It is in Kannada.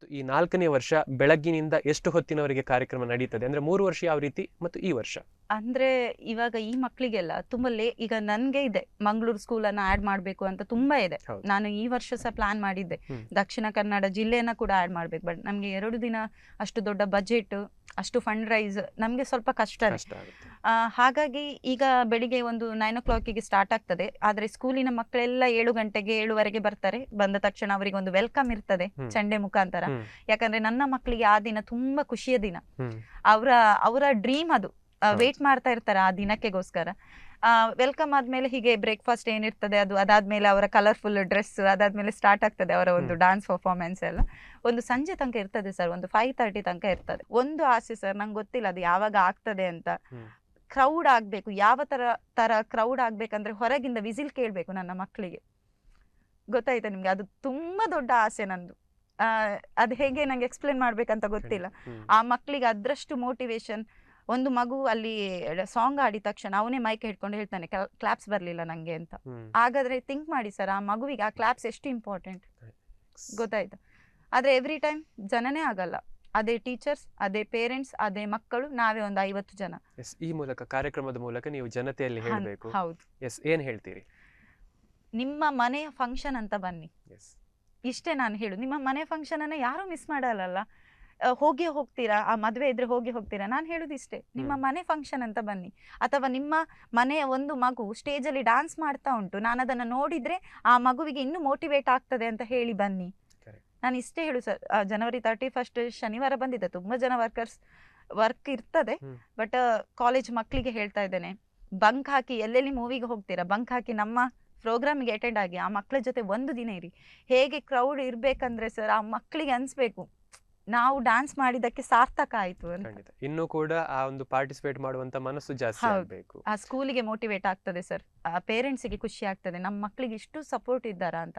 ಈ 4ನೇ ವರ್ಷ ಬೆಳಗ್ಗಿನಿಂದ ಎಷ್ಟು ಹೊತ್ತಿನವರೆಗೆ ಕಾರ್ಯಕ್ರಮ ನಡೀತದೆ? ಅಂದ್ರೆ 3 ವರ್ಷ ಯಾವ ರೀತಿ ಮತ್ತು ಈ ವರ್ಷ? ಅಂದ್ರೆ ಇವಾಗ ಈ ಮಕ್ಕಳಿಗೆಲ್ಲ ತುಂಬಾ ಈಗ ನನ್ಗೆ ಇದೆ ಮಂಗಳೂರು ಸ್ಕೂಲ್ ಅನ್ನ ಆಡ್ ಮಾಡ್ಬೇಕು ಅಂತ ತುಂಬಾ ಇದೆ. ಹೌದು. ನಾನು ಈ ವರ್ಷ ಸಹ ಪ್ಲಾನ್ ಮಾಡಿದ್ದೆ ದಕ್ಷಿಣ ಕನ್ನಡ ಜಿಲ್ಲೆಯನ್ನ ಕೂಡ ಆಡ್ ಮಾಡ್ಬೇಕು. ಬಟ್ ನಮ್ಗೆ 2 ದಿನ ಅಷ್ಟು ದೊಡ್ಡ ಬಜೆಟ್, ಅಷ್ಟು ಫಂಡ್ ರೈಸ್ ನಮ್ಗೆ ಸ್ವಲ್ಪ ಕಷ್ಟನೇ. ಕಷ್ಟ ಆಗುತ್ತೆ. ಹಾಗಾಗಿ ಈಗ ಬೆಳಿಗ್ಗೆ ಒಂದು 9 o'clock ಸ್ಟಾರ್ಟ್ ಆಗ್ತದೆ. ಆದ್ರೆ ಸ್ಕೂಲಿನ ಮಕ್ಕಳೆಲ್ಲ 7 ಗಂಟೆಗೆ 7:15 ಬರ್ತಾರೆ. ಬಂದ ತಕ್ಷಣ ಅವರಿಗೆ ಒಂದು ವೆಲ್ಕಮ್ ಇರ್ತದೆ ಚಂಡೆ ಮುಖಾಂತರ. ಯಾಕಂದ್ರೆ ನನ್ನ ಮಕ್ಕಳಿಗೆ ಆ ದಿನ ತುಂಬಾ ಖುಷಿಯ ದಿನ. ಅವರ ಡ್ರೀಮ್ ಅದು. ವೇಟ್ ಮಾಡ್ತಾ ಇರ್ತಾರೆ ಆ ದಿನಕ್ಕೆಗೋಸ್ಕರ. ವೆಲ್ಕಮ್ ಆದ್ಮೇಲೆ ಹೀಗೆ ಬ್ರೇಕ್ಫಾಸ್ಟ್ ಏನಿರ್ತದೆ ಅದು, ಅದಾದ್ಮೇಲೆ ಅವರ ಕಲರ್ಫುಲ್ ಡ್ರೆಸ್, ಅದಾದ್ಮೇಲೆ ಸ್ಟಾರ್ಟ್ ಆಗ್ತದೆ ಅವರ ಒಂದು ಡಾನ್ಸ್ ಪರ್ಫಾರ್ಮೆನ್ಸ್ ಎಲ್ಲ. ಒಂದು ಸಂಜೆ ತನಕ ಇರ್ತದೆ ಸರ್, ಒಂದು 5:30 ತನಕ ಇರ್ತದೆ. ಒಂದು ಆಸೆ ಸರ್, ನಂಗೆ ಗೊತ್ತಿಲ್ಲ ಅದು ಯಾವಾಗ ಆಗ್ತದೆ ಅಂತ. ಕ್ರೌಡ್ ಆಗ್ಬೇಕು. ಯಾವ ತರ ಕ್ರೌಡ್ ಆಗ್ಬೇಕಂದ್ರೆ ಹೊರಗಿಂದ ವಿಸಿಲ್ ಕೇಳ್ಬೇಕು ನನ್ನ ಮಕ್ಕಳಿಗೆ. ಗೊತ್ತಾಯ್ತಾ ನಿಮ್ಗೆ? ಅದು ತುಂಬಾ ದೊಡ್ಡ ಆಸೆ ನಂದು. ಅದು ಹೇಗೆ ನಂಗೆ ಎಕ್ಸ್ಪ್ಲೇನ್ ಮಾಡ್ಬೇಕಂತ ಗೊತ್ತಿಲ್ಲ. ಆ ಮಕ್ಕಳಿಗೆ ಅದ್ರಷ್ಟು ಮೋಟಿವೇಶನ್. ಒಂದು ಮಗು ಅಲ್ಲಿ ಸಾಂಗ್ ಆಡಿದ ತಕ್ಷಣ ಅವನೇ ಮೈಕ್ ಹಿಡ್ಕೊಂಡು ಹೇಳ್ತಾನೆ ಕ್ಲಾಪ್ಸ್ ಬರ್ಲಿಲ್ಲ ನಂಗೆ ಅಂತ. ಹಾಗಾದ್ರೆ ಥಿಂಕ್ ಮಾಡಿ ಸರ್, ಆ ಮಗುವಿಗೆ ಆ ಕ್ಲಾಪ್ಸ್ ಎಷ್ಟು ಇಂಪಾರ್ಟೆಂಟ್, ಗೊತ್ತಾಯ್ತಾ? ಆದ್ರೆ ಎವ್ರಿ ಟೈಮ್ ಜನನೇ ಆಗಲ್ಲ. ಅದೇ ಟೀಚರ್ಸ್, ಅದೇ ಪೇರೆಂಟ್ಸ್, ಅದೇ ಮಕ್ಕಳು, ನಾವೇ ಒಂದು 50 ಜನ. ಈ ಮೂಲಕ, ಕಾರ್ಯಕ್ರಮದ ಮೂಲಕ ನೀವು ಜನತೆಯಲ್ಲಿ ಹೇಳಬೇಕು. ಹೌದು. ಏನ್ ಹೇಳ್ತೀರಿ? ನಿಮ್ಮ ಮನೆಯ ಫಂಕ್ಷನ್ ಅಂತ ಬನ್ನಿ. ಇಷ್ಟೇ ನಾನು ಹೇಳು. ನಿಮ್ಮ ಮನೆ ಫಂಕ್ಷನ್ ಅನ್ನ ಯಾರು ಮಿಸ್ ಮಾಡಲ್ಲ. ಹೋಗಿ ಹೋಗ್ತೀರಾ, ಆ ಮದುವೆ ಇದ್ರೆ ಹೋಗಿ ಹೋಗ್ತೀರಾ. ನಾನು ಹೇಳುದು ಇಷ್ಟೇ, ನಿಮ್ಮ ಮನೆ ಫಂಕ್ಷನ್ ಅಂತ ಬನ್ನಿ. ಅಥವಾ ನಿಮ್ಮ ಮನೆಯ ಒಂದು ಮಗು ಸ್ಟೇಜ್ ಅಲ್ಲಿ ಡಾನ್ಸ್ ಮಾಡ್ತಾ ಉಂಟು, ನಾನು ಅದನ್ನ ನೋಡಿದ್ರೆ ಆ ಮಗುವಿಗೆ ಇನ್ನೂ ಮೋಟಿವೇಟ್ ಆಗ್ತದೆ ಅಂತ ಹೇಳಿ ಬನ್ನಿ. ನಾನು ಇಷ್ಟೇ ಹೇಳು ಸರ್. January 31st ಶನಿವಾರ ಬಂದಿದೆ. ತುಂಬಾ ಜನ ವರ್ಕ್ ಇರ್ತದೆ. ಬಟ್ ಕಾಲೇಜ್ ಮಕ್ಕಳಿಗೆ ಹೇಳ್ತಾ ಇದ್ದೇನೆ, ಬಂಕ್ ಹಾಕಿ ಎಲ್ಲೆಲ್ಲಿ ಮೂವಿಗೆ ಹೋಗ್ತೀರಾ, ಬಂಕ್ ಹಾಕಿ ನಮ್ಮ ಪ್ರೋಗ್ರಾಮಿಗೆ ಅಟೆಂಡ್ ಆಗಿ ಆ ಮಕ್ಕಳ ಜೊತೆ ಒಂದು ದಿನ ಇರಿ. ಹೇಗೆ ಕ್ರೌಡ್ ಇರ್ಬೇಕಂದ್ರೆ ಸರ್, ಆ ಮಕ್ಕಳಿಗೆ ಅನ್ಸ್ಬೇಕು ನಾವು ಡಾನ್ಸ್ ಮಾಡಿದಕ್ಕೆ ಸಾರ್ಥಕ ಆಯ್ತು ಅಂತ. ಇನ್ನು ಕೂಡ ಆ ಒಂದು ಪಾರ್ಟಿಸಿಪೇಟ್ ಮಾಡುವಂತ ಮನಸ್ಸು ಜಾಸ್ತಿ ಆಗಬೇಕು. ಆ ಸ್ಕೂಲಿಗೆ ಮೋಟಿವೇಟ್ ಆಗ್ತದೆ ಸರ್. ಆ ಪೇರೆಂಟ್ಸಿಗೆ ಖುಷಿ ಆಗ್ತದೆ, ನಮ್ಮ ಮಕ್ಕಳಿಗೆ ಇಷ್ಟು ಸಪೋರ್ಟ್ ಇದ್ದಾರಾ ಅಂತ.